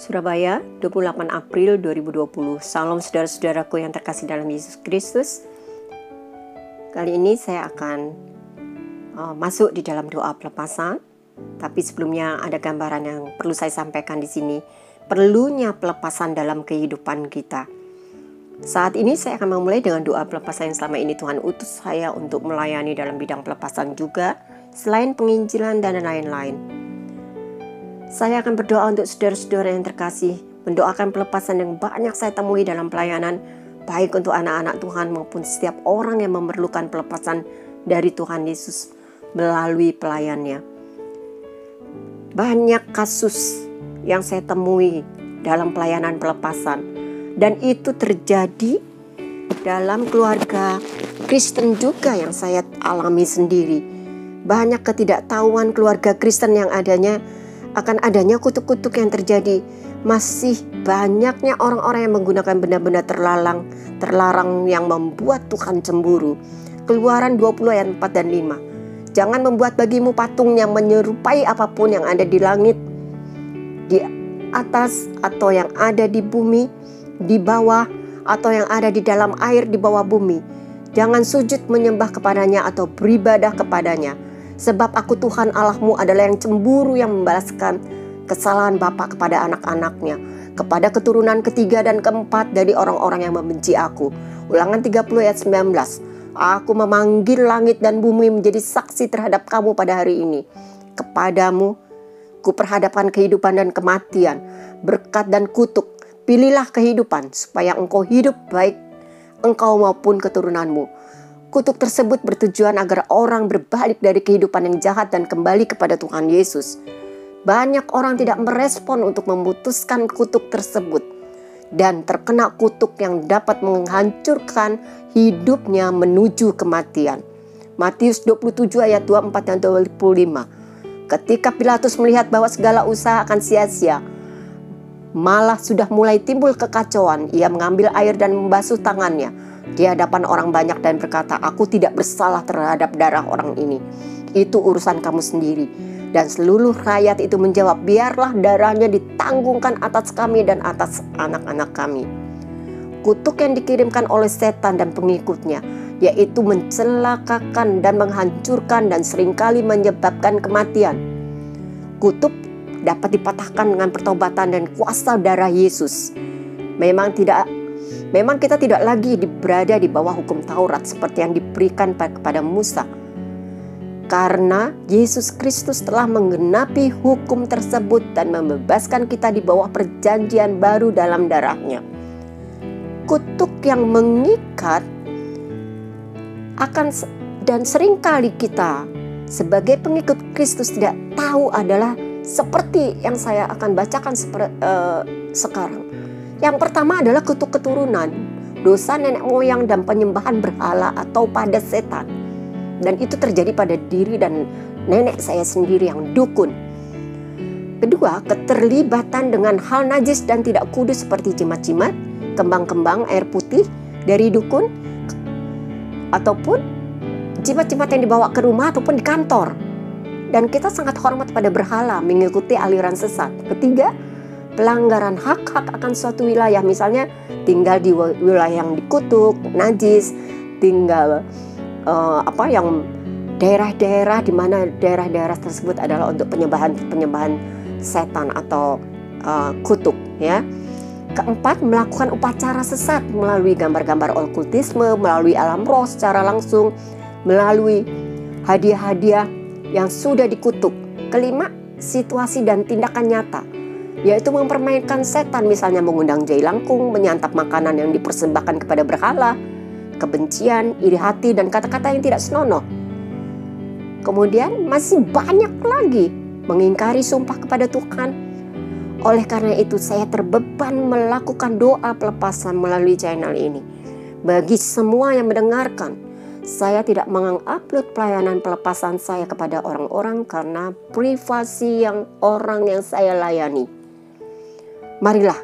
Surabaya, 28 April 2020. Salam saudara-saudaraku yang terkasih dalam Yesus Kristus. Kali ini saya akan masuk di dalam doa pelepasan. Tapi sebelumnya ada gambaran yang perlu saya sampaikan di sini. Perlunya pelepasan dalam kehidupan kita. Saat ini saya akan memulai dengan doa pelepasan yang selama ini Tuhan utus saya untuk melayani dalam bidang pelepasan juga, selain penginjilan dan lain-lain. Saya akan berdoa untuk saudara-saudara yang terkasih, mendoakan pelepasan yang banyak saya temui dalam pelayanan, baik untuk anak-anak Tuhan maupun setiap orang yang memerlukan pelepasan dari Tuhan Yesus melalui pelayannya. Banyak kasus yang saya temui dalam pelayanan pelepasan, dan itu terjadi dalam keluarga Kristen juga yang saya alami sendiri. Banyak ketidaktahuan keluarga Kristen yang akan adanya kutuk-kutuk yang terjadi. Masih banyaknya orang-orang yang menggunakan benda-benda terlarang yang membuat Tuhan cemburu. Keluaran 20 ayat 4 dan 5. Jangan membuat bagimu patung yang menyerupai apapun yang ada di langit, di atas, atau yang ada di bumi, di bawah, atau yang ada di dalam air di bawah bumi. Jangan sujud menyembah kepadanya atau beribadah kepadanya. Sebab aku Tuhan Allahmu adalah yang cemburu, yang membalaskan kesalahan bapa kepada anak-anaknya, kepada keturunan ketiga dan keempat dari orang-orang yang membenci aku. Ulangan 30 ayat 19. Aku memanggil langit dan bumi menjadi saksi terhadap kamu pada hari ini. Kepadamu kuperhadapkan kehidupan dan kematian, berkat dan kutuk. Pilihlah kehidupan supaya engkau hidup, baik engkau maupun keturunanmu. Kutuk tersebut bertujuan agar orang berbalik dari kehidupan yang jahat dan kembali kepada Tuhan Yesus. Banyak orang tidak merespon untuk memutuskan kutuk tersebut dan terkena kutuk yang dapat menghancurkan hidupnya menuju kematian. Matius 27 ayat 24 dan 25. Ketika Pilatus melihat bahwa segala usaha akan sia-sia, malah sudah mulai timbul kekacauan, ia mengambil air dan membasuh tangannya di hadapan orang banyak dan berkata, aku tidak bersalah terhadap darah orang ini. Itu urusan kamu sendiri. Dan seluruh rakyat itu menjawab, biarlah darahnya ditanggungkan atas kami dan atas anak-anak kami. Kutuk yang dikirimkan oleh setan dan pengikutnya, yaitu mencelakakan dan menghancurkan dan seringkali menyebabkan kematian. Kutuk dapat dipatahkan dengan pertobatan dan kuasa darah Yesus. Memang kita tidak lagi berada di bawah hukum Taurat seperti yang diberikan kepada Musa. Karena Yesus Kristus telah menggenapi hukum tersebut dan membebaskan kita di bawah perjanjian baru dalam darahnya. Kutuk yang mengikat dan seringkali kita sebagai pengikut Kristus tidak tahu adalah seperti yang saya akan bacakan sekarang. Yang pertama adalah kutuk keturunan, dosa nenek moyang dan penyembahan berhala atau pada setan. Dan itu terjadi pada diri dan nenek saya sendiri yang dukun. Kedua, keterlibatan dengan hal najis dan tidak kudus seperti jimat-jimat, kembang-kembang, air putih dari dukun, ataupun jimat-jimat yang dibawa ke rumah ataupun di kantor. Dan kita sangat hormat pada berhala, mengikuti aliran sesat. Ketiga, pelanggaran hak-hak akan suatu wilayah, misalnya tinggal di wilayah yang dikutuk, najis, tinggal yang daerah-daerah di mana daerah-daerah tersebut adalah untuk penyembahan setan atau kutuk, ya. Keempat, melakukan upacara sesat melalui gambar-gambar okultisme, melalui alam roh secara langsung, melalui hadiah-hadiah yang sudah dikutuk. Kelima, situasi dan tindakan nyata, yaitu mempermainkan setan, misalnya mengundang jai langkung, menyantap makanan yang dipersembahkan kepada berhala, kebencian, iri hati, dan kata-kata yang tidak senonoh. Kemudian masih banyak lagi mengingkari sumpah kepada Tuhan. Oleh karena itu saya terbeban melakukan doa pelepasan melalui channel ini. Bagi semua yang mendengarkan, saya tidak mengupload pelayanan pelepasan saya kepada orang-orang karena privasi orang yang saya layani. Marilah,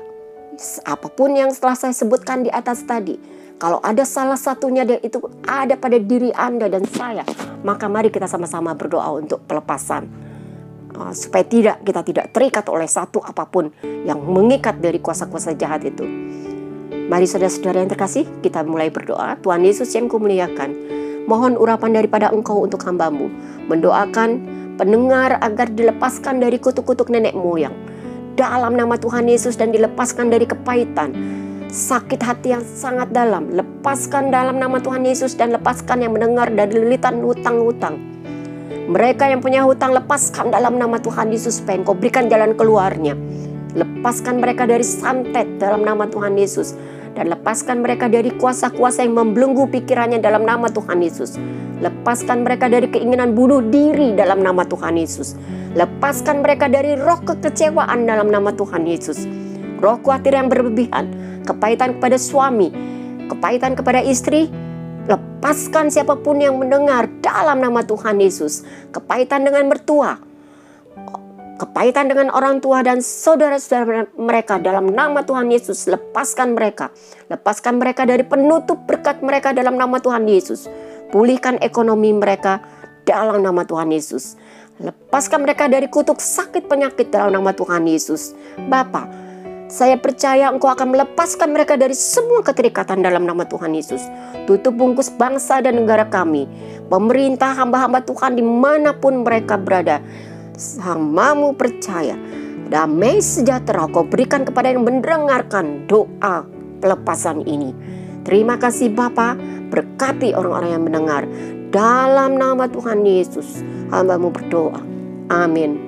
apapun yang setelah saya sebutkan di atas tadi, kalau ada salah satunya dan itu ada pada diri Anda dan saya, maka mari kita sama-sama berdoa untuk pelepasan. supaya kita tidak terikat oleh satu apapun yang mengikat dari kuasa-kuasa jahat itu. Mari saudara-saudara yang terkasih, kita mulai berdoa. Tuhan Yesus yang kumuliakan, mohon urapan daripada Engkau untuk hamba-Mu, mendoakan pendengar agar dilepaskan dari kutuk-kutuk nenek moyang dalam nama Tuhan Yesus, dan dilepaskan dari kepahitan, sakit hati yang sangat dalam. Lepaskan dalam nama Tuhan Yesus, dan lepaskan yang mendengar dari lilitan hutang-hutang. Mereka yang punya hutang, lepaskan dalam nama Tuhan Yesus, supaya Engkau berikan jalan keluarnya. Lepaskan mereka dari santet dalam nama Tuhan Yesus, dan lepaskan mereka dari kuasa-kuasa yang membelenggu pikirannya dalam nama Tuhan Yesus. Lepaskan mereka dari keinginan bunuh diri dalam nama Tuhan Yesus. Lepaskan mereka dari roh kekecewaan dalam nama Tuhan Yesus. Roh khawatir yang berlebihan, kepahitan kepada suami, kepahitan kepada istri, lepaskan siapapun yang mendengar dalam nama Tuhan Yesus. Kepahitan dengan mertua, kepahitan dengan orang tua dan saudara-saudara mereka dalam nama Tuhan Yesus. Lepaskan mereka. Lepaskan mereka dari penutup berkat mereka dalam nama Tuhan Yesus. Pulihkan ekonomi mereka dalam nama Tuhan Yesus. Lepaskan mereka dari kutuk sakit penyakit dalam nama Tuhan Yesus. Bapa, saya percaya Engkau akan melepaskan mereka dari semua keterikatan dalam nama Tuhan Yesus. Tutup bungkus bangsa dan negara kami, pemerintah, hamba-hamba Tuhan dimanapun mereka berada. Hamba-Mu percaya damai sejahtera Kau berikan kepada yang mendengarkan doa pelepasan ini. Terima kasih Bapa, berkati orang-orang yang mendengar. Dalam nama Tuhan Yesus, hamba-Mu berdoa. Amin.